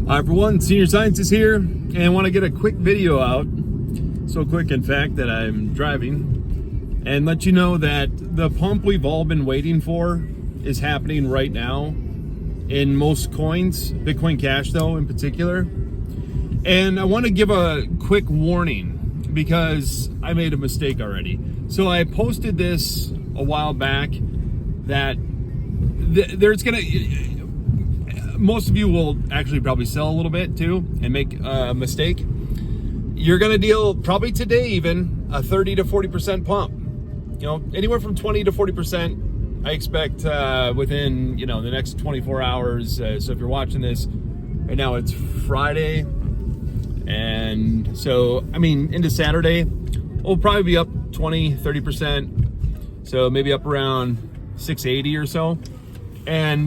Hi everyone, Senior Scientist here, and I want to get a quick video out, so quick in fact that I'm driving, and let you know that the pump we've all been waiting for is happening right now in most coins, Bitcoin Cash though in particular. And I want to give a quick warning because I made a mistake already. So I posted this a while back that there's gonna... most of you will actually probably sell a little bit too and make a mistake. You're going to deal probably today even a 30 to 40% pump. You know, anywhere from 20 to 40% I expect within, you know, the next 24 hours. So if you're watching this right now, it's Friday. And so, I mean, into Saturday, we'll probably be up 20, 30%. So maybe up around 680 or so. And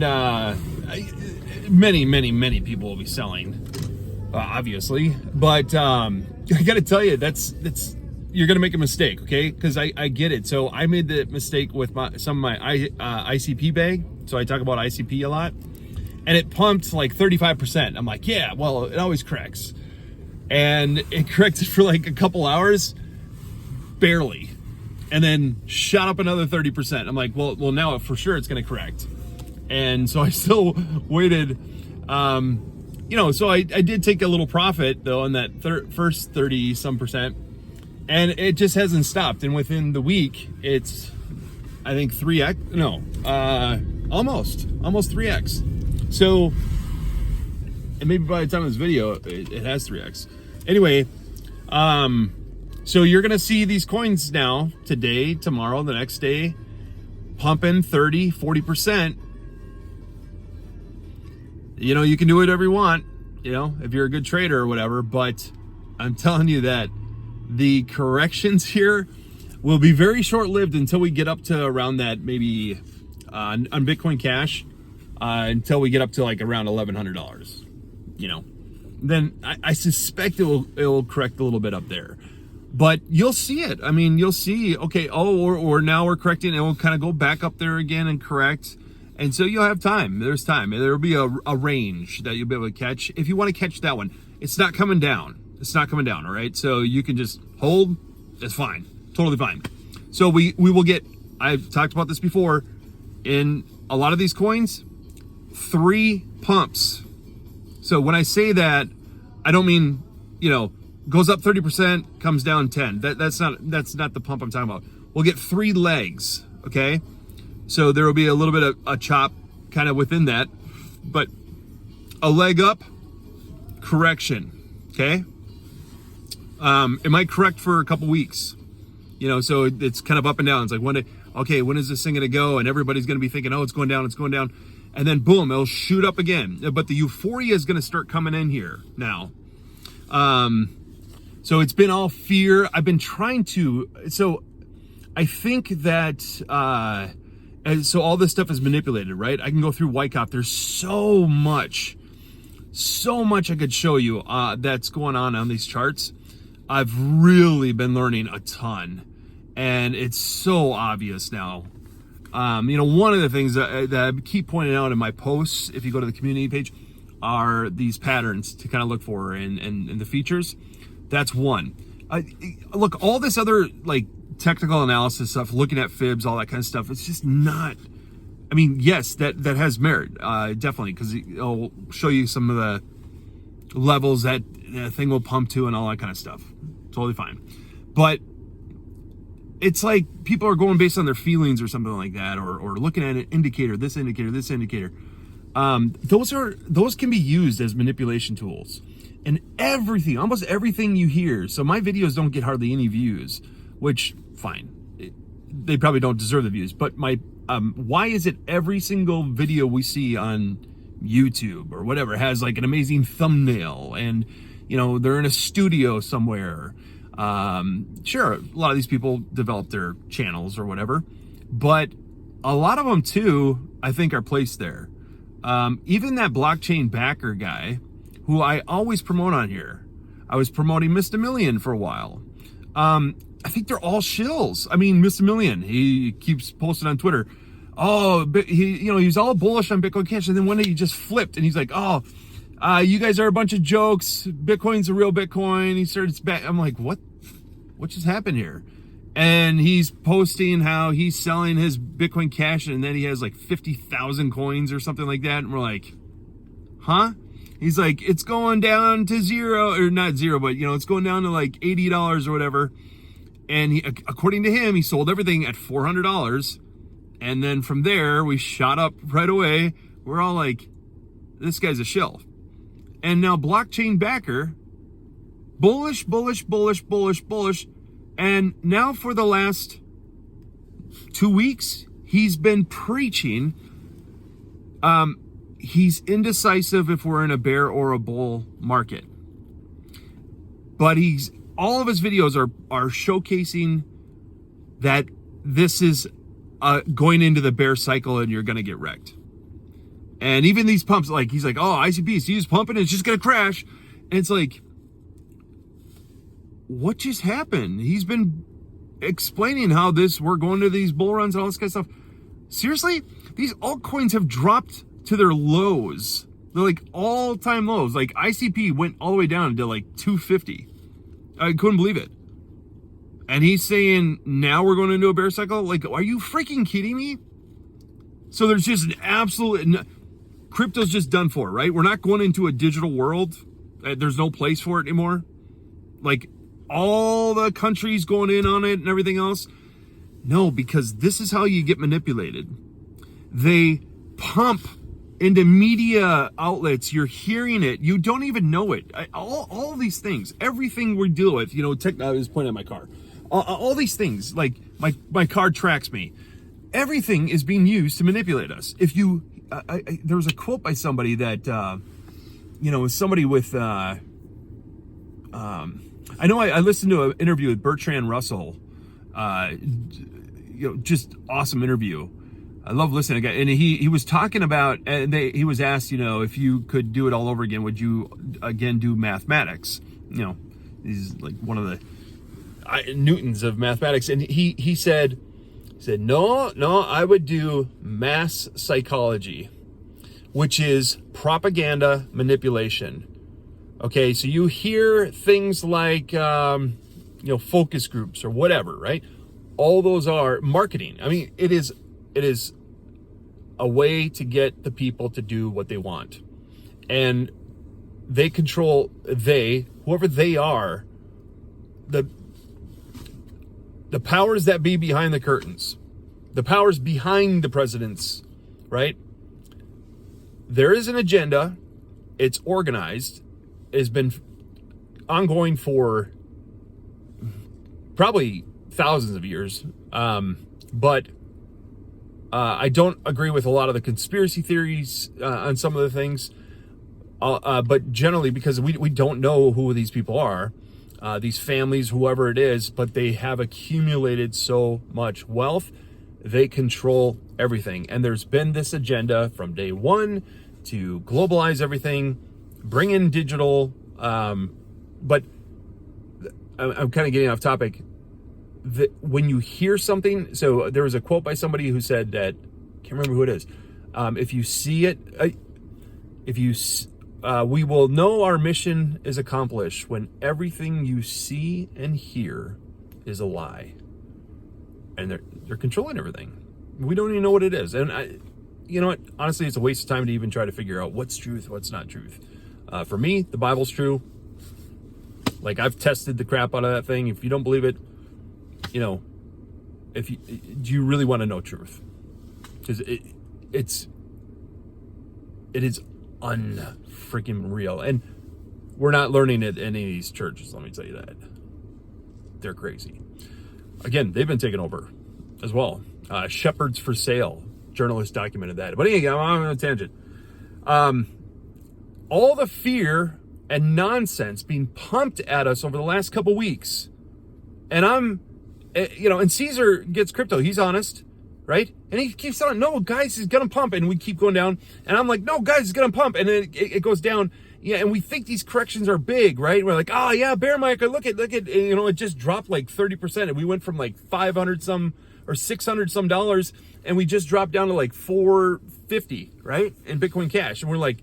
many people will be selling, obviously, but I gotta tell you, that's you're gonna make a mistake, okay? Because I get it. So I made the mistake with some of my ICP bag. So I talk about ICP a lot, and it pumped like 35%. I'm like, yeah, well, it always corrects, and it corrected for like a couple hours, barely, and then shot up another 30%. I'm like, well, now for sure it's gonna correct. And so I still waited, you know, so I did take a little profit though on that first 30 some percent, and it just hasn't stopped. And within the week, it's, I think 3x, no, almost 3x. So, and maybe by the time of this video, it has 3x. Anyway, so you're going to see these coins now, today, tomorrow, the next day, pumping 30, 40%. You know, you can do whatever you want, you know, if you're a good trader or whatever, but I'm telling you that the corrections here will be very short-lived until we get up to around that, maybe on Bitcoin Cash, until we get up to like around $1,100, you know. Then I suspect it will correct a little bit up there. But you'll see it. I mean, you'll see, okay, or now we're correcting, and we'll kind of go back up there again and correct. And so you'll have time. There's time. There'll be a range that you'll be able to catch. If you want to catch that one, it's not coming down. It's not coming down, all right? So you can just hold. It's fine. Totally fine. So we will get, I've talked about this before, in a lot of these coins, 3 pumps. So when I say that, I don't mean, you know, goes up 30%, comes down 10. That's not the pump I'm talking about. We'll get 3 legs, okay? So there will be a little bit of a chop kind of within that, but a leg up, correction, okay? It might correct for a couple weeks, you know, so it's kind of up and down. It's like, when is this thing gonna go? And everybody's gonna be thinking, oh, it's going down. And then boom, it'll shoot up again. But the euphoria is gonna start coming in here now. So it's been all fear. I've been trying to, so I think that, and so all this stuff is manipulated, right? I can go through Wyckoff. There's so much I could show you that's going on these charts. I've really been learning a ton, and it's so obvious now. You know, one of the things that I keep pointing out in my posts, if you go to the community page, are these patterns to kind of look for and the features. That's one. Look, all this other like technical analysis stuff, looking at fibs, all that kind of stuff, it's just not, I mean, yes, that has merit, definitely, because it'll show you some of the levels that the thing will pump to and all that kind of stuff. Totally fine. But it's like people are going based on their feelings or something like that, or looking at an indicator, this indicator. Those can be used as manipulation tools. And everything, almost everything you hear, so my videos don't get hardly any views, which, fine, they probably don't deserve the views, but why is it every single video we see on YouTube or whatever has like an amazing thumbnail, and, you know, they're in a studio somewhere? Sure, a lot of these people develop their channels or whatever, but a lot of them too, I think, are placed there. Even that blockchain backer guy, who I always promote on here, I was promoting Mr. Million for a while. I think they're all shills. I mean, Mr. Million, he keeps posting on Twitter, oh, he was all bullish on Bitcoin Cash, and then one day he just flipped, and he's like, oh, You guys are a bunch of jokes. Bitcoin's a real Bitcoin. He starts back. I'm like, what just happened here? And he's posting how he's selling his Bitcoin Cash, and then he has like 50,000 coins or something like that. And we're like, huh? He's like, it's going down to zero, or not zero, but it's going down to like $80 or whatever. And he, according to him, he sold everything at $400. And then from there, we shot up right away. We're all like, this guy's a shill. And now blockchain backer, bullish. And now for the last 2 weeks, he's been preaching. He's indecisive if we're in a bear or a bull market. But all of his videos are showcasing that this is going into the bear cycle and you're going to get wrecked. And even these pumps, like he's like, oh, ICP, he's pumping and it's just going to crash. And it's like, what just happened? He's been explaining how we're going to these bull runs and all this kind of stuff. Seriously? These altcoins have dropped to their lows. They're like all-time lows. Like ICP went all the way down to like 250. I couldn't believe it. And he's saying, now we're going into a bear cycle? Like, are you freaking kidding me? So there's just an absolute... Crypto's just done for, right? We're not going into a digital world. There's no place for it anymore. Like, all the countries going in on it and everything else. No, because this is how you get manipulated. They pump into media outlets. You're hearing it. You don't even know it. All these things, everything we deal with, I was pointing at my car. All these things, like my car tracks me. Everything is being used to manipulate us. If you, there was a quote by somebody that, somebody with, I know I listened to an interview with Bertrand Russell, just awesome interview. I love listening to guy, and he was talking about, and he was asked, if you could do it all over again, would you again do mathematics? He's like one of the Newtons of mathematics, and he said no, I would do mass psychology, which is propaganda manipulation. Okay, so you hear things like focus groups or whatever, right? All those are marketing. I mean, it is a way to get the people to do what they want. And they control, whoever they are, the powers that be behind the curtains, the powers behind the presidents, right? There is an agenda. It's organized. It's been ongoing for probably thousands of years. But I don't agree with a lot of the conspiracy theories on some of the things. But generally, because we don't know who these people are, these families, whoever it is, but they have accumulated so much wealth, they control everything. And there's been this agenda from day one to globalize everything, bring in digital, but I'm kind of getting off topic. When you hear something, so there was a quote by somebody who said that, can't remember who it is. If you see it, we will know our mission is accomplished when everything you see and hear is a lie. And they're controlling everything. We don't even know what it is. And you know what? Honestly, it's a waste of time to even try to figure out what's truth, what's not truth. For me, the Bible's true. Like, I've tested the crap out of that thing. If you don't believe it, do you really want to know truth? Because it is unfreaking real. And we're not learning it in any of these churches, let me tell you that. They're crazy. Again, they've been taken over as well. Shepherds for Sale. Journalist documented that. But anyway, I'm on a tangent. All the fear and nonsense being pumped at us over the last couple weeks. And and Caesar gets crypto. He's honest, right? And he keeps telling, no, guys, he's going to pump. And we keep going down. And I'm like, no, guys, he's going to pump. And then it goes down. Yeah, and we think these corrections are big, right? We're like, oh, yeah, bear market, look at, it just dropped like 30%. And we went from like 500 some or 600 some dollars. And we just dropped down to like 450, right? In Bitcoin Cash. And we're like,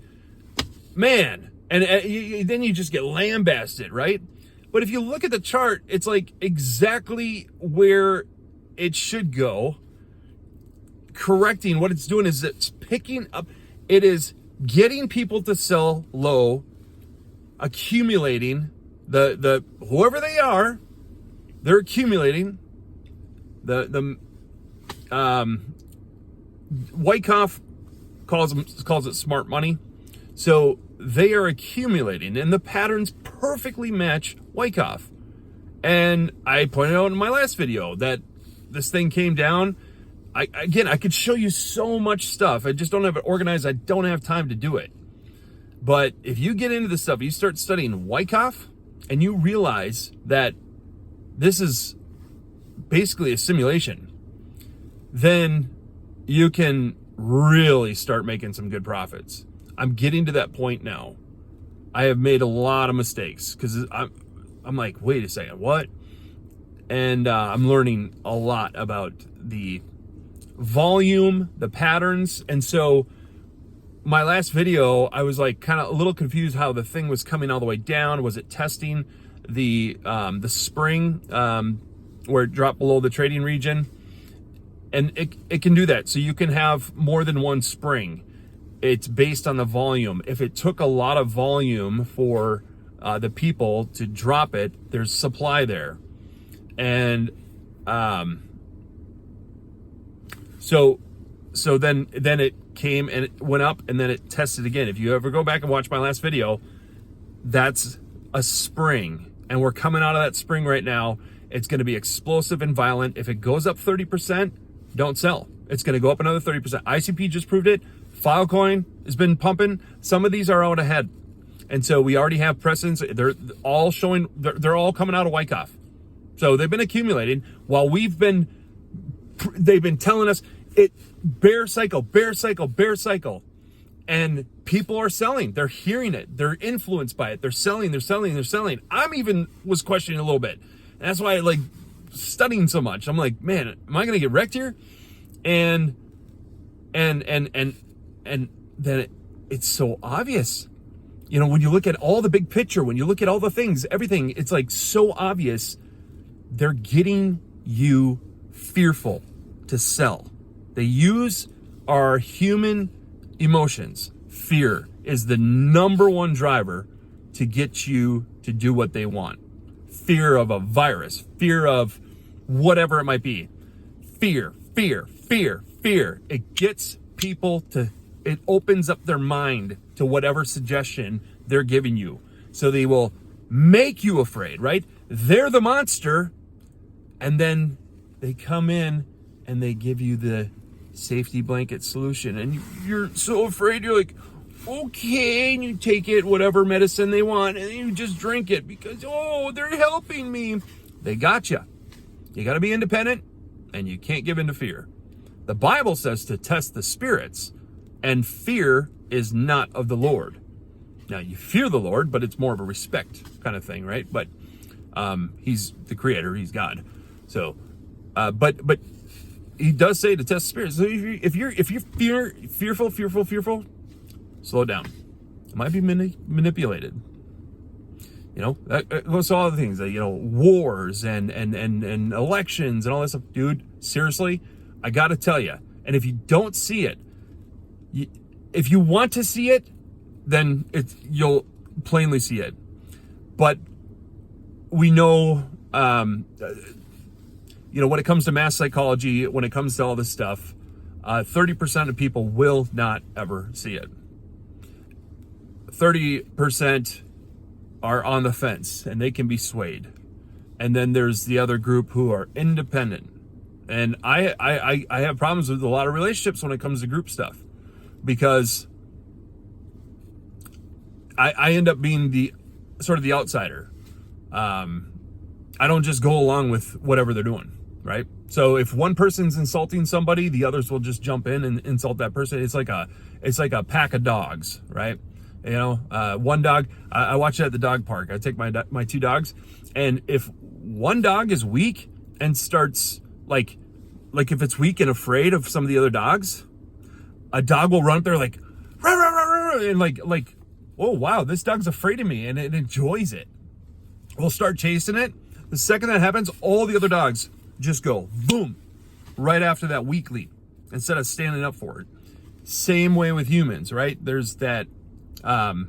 man, and then you just get lambasted, right? But if you look at the chart, it's like exactly where it should go. Correcting what it's doing is it's picking up, it is getting people to sell low, accumulating the whoever they are, they're accumulating the Wyckoff calls it smart money. So they are accumulating, and the patterns perfectly match Wyckoff. And I pointed out in my last video that this thing came down. I could show you so much stuff. I just don't have it organized. I don't have time to do it. But if you get into this stuff, you start studying Wyckoff, and you realize that this is basically a simulation, then you can really start making some good profits. I'm getting to that point now. I have made a lot of mistakes because I'm like, wait a second, what? And I'm learning a lot about the volume, the patterns. And so my last video, I was like kind of a little confused how the thing was coming all the way down. Was it testing the spring where it dropped below the trading region? And it can do that. So you can have more than one spring. It's based on the volume. If it took a lot of volume for the people to drop it, there's supply there. And so then it came and it went up, and then it tested again. If you ever go back and watch my last video, that's a spring, and we're coming out of that spring right now. It's going to be explosive and violent. If it goes up 30%, don't sell. It's going to go up another 30%. ICP just proved it. Filecoin has been pumping. Some of these are out ahead, and so we already have precedents. They're all showing. They're all coming out of Wyckoff. So they've been accumulating while they've been telling us it bear cycle, bear cycle, bear cycle. And people are selling. They're hearing it. They're influenced by it. They're selling, they're selling, they're selling. I'm even was questioning a little bit. And that's why I like studying so much. I'm like, man, am I going to get wrecked here? And then it's so obvious. You know, when you look at all the big picture, when you look at all the things, everything, it's like so obvious. They're getting you fearful to sell. They use our human emotions. Fear is the number one driver to get you to do what they want. Fear of a virus, fear of whatever it might be. Fear. It gets people to, it opens up their mind to whatever suggestion they're giving you. So they will make you afraid, right? They're the monster. And then they come in and they give you the safety blanket solution. And you're so afraid. You're like, okay, and you take it, whatever medicine they want, and you just drink it because, oh, they're helping me. They got you. You got to be independent, and you can't give in to fear. The Bible says to test the spirits, and fear is not of the Lord. Now, you fear the Lord, but it's more of a respect kind of thing, right? But he's the creator. He's God. So, but he does say to test the spirits. So if you're fearful, slow down. It might be manipulated. You know, that goes to all the things, you know, wars and elections and all that stuff. Dude, seriously, I got to tell you. And if you don't see it, if you want to see it, then you'll plainly see it. But we know, you know, when it comes to mass psychology, when it comes to all this stuff, 30% of people will not ever see it. 30% are on the fence and they can be swayed. And then there's the other group who are independent. And I have problems with a lot of relationships when it comes to group stuff, because I end up being the sort of the outsider. I don't just go along with whatever they're doing, right? So if one person's insulting somebody, the others will just jump in and insult that person. It's like a pack of dogs, right? You know, one dog, I watch it at the dog park. I take my two dogs, and if one dog is weak and starts like if it's weak and afraid of some of the other dogs, a dog will run up there like, rah, rah, rah, rah, and like oh, wow, this dog's afraid of me and it enjoys it. We'll start chasing it. The second that happens, all the other dogs just go boom right after that weak lead instead of standing up for it. Same way with humans, right? There's that herd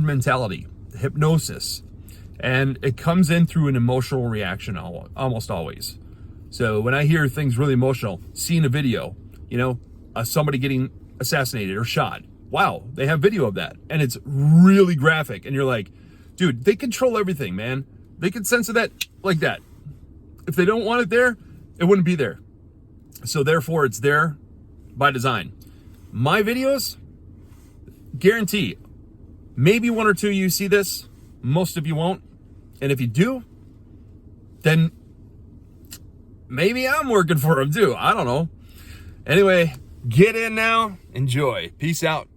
mentality, hypnosis, and it comes in through an emotional reaction almost always. So when I hear things really emotional, seeing a video, somebody getting assassinated or shot, wow, they have video of that, and it's really graphic, and you're like, dude, they control everything, man. They can censor that like that. If they don't want it there, it wouldn't be there. So therefore, it's there by design. My videos, guarantee, maybe one or two of you see this, most of you won't. And if you do, then maybe I'm working for them too. I don't know. Anyway, get in now. Enjoy. Peace out.